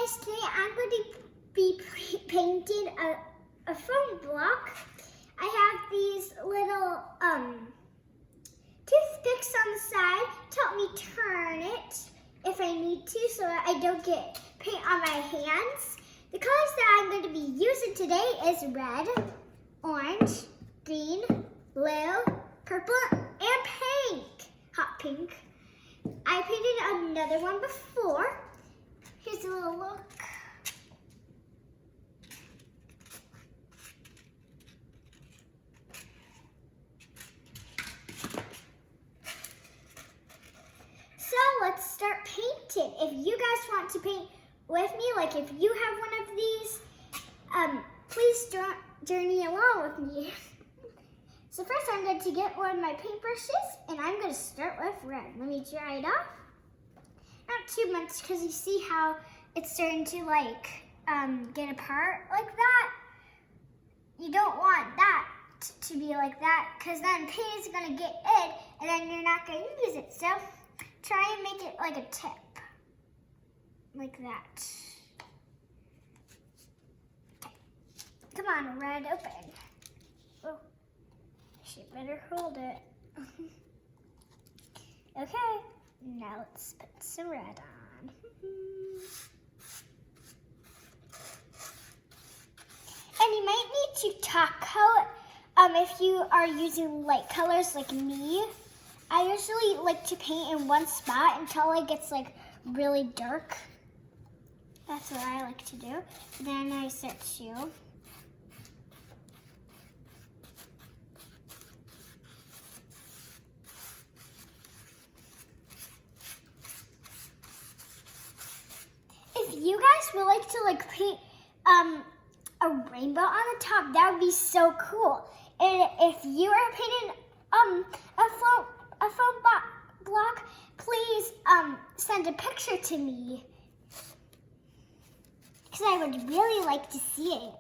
guys, today I'm going to be painting a foam block. I have these little toothpicks on the side to help me turn it if I need to so that I don't get paint on my hands. The colors that I'm going to be using today is red, orange, green, blue, purple, and pink. Hot pink. I painted another one before. Here's a little look. So let's start painting. If you guys want to paint with me, like if you have one of these, please journey along with me. So first I'm going to get one of my paintbrushes and I'm going to start with red. Let me dry it off. Not too much because you see how it's starting to get apart like that. You don't want that to be like that because then paint is going to get in and then you're not going to use it. So try and make it like a tip. Like that. Okay. Come on, red, open. Oh, she better hold it. Okay, now let's put some red on. And you might need to top coat if you are using light colors like me. I usually like to paint in one spot until it gets really dark. That's what I like to do. Then I start to if you guys would like to paint a rainbow on the top, that would be so cool. And if you are painting a foam block, please send a picture to me. Because I would really like to see it.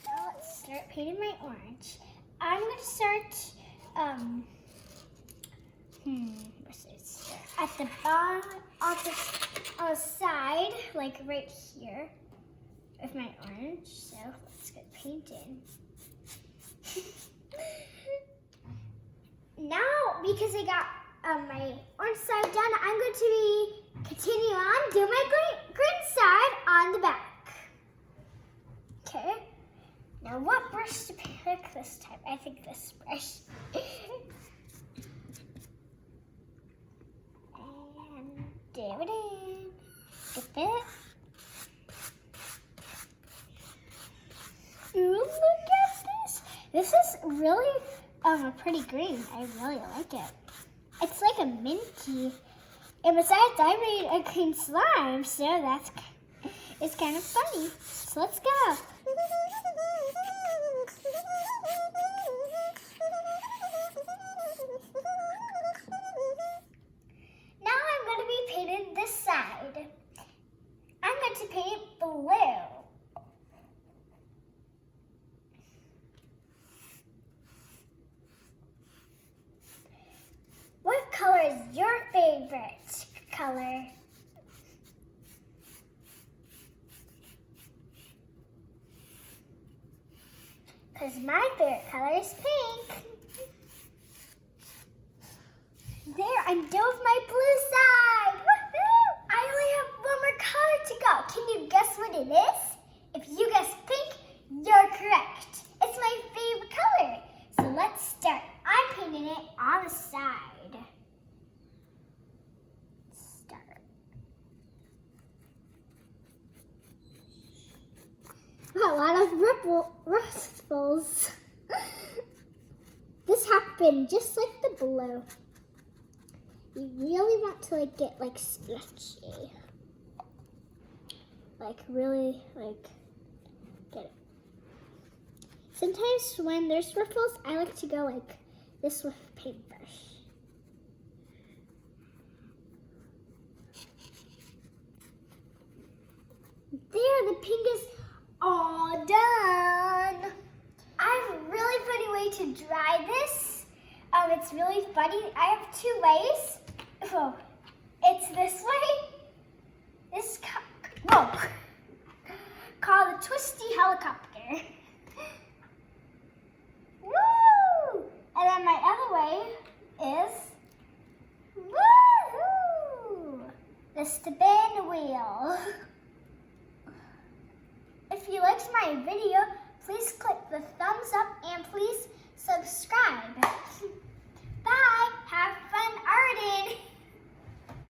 Now let's start painting my orange. I'm going to start, at the bottom, on the side, right here, of my orange. So let's get painting. Now, because I got my orange side done, I'm going to be continue on doing my green side on the back. Okay. Now, what brush to pick this time? I think this brush. Dab it in. Dip it. Ooh, look at this. This is really a pretty green. I really like it. It's like a minty. And besides, I made a green slime, so it's kind of funny. So let's go. This side. I'm going to paint blue. What color is your favorite color? Because my favorite color is pink. There, I'm done with my blue side. Woohoo! I only have one more color to go. Can you guess what it is? If you guess pink, you're correct. It's my favorite color. So let's start. I'm painting it on the side. Start. A lot of ripples. This happened just like the blue. You really want to get splashy. Really get it. Sometimes when there's ripples, I like to go like this with a paintbrush. it's really funny. I have two ways. Oh, it's this way. This called the twisty helicopter. Woo! And then my other way is woo! The spin wheel. If you liked my video, please click the thumbs up and please subscribe. Bye! Have fun arting!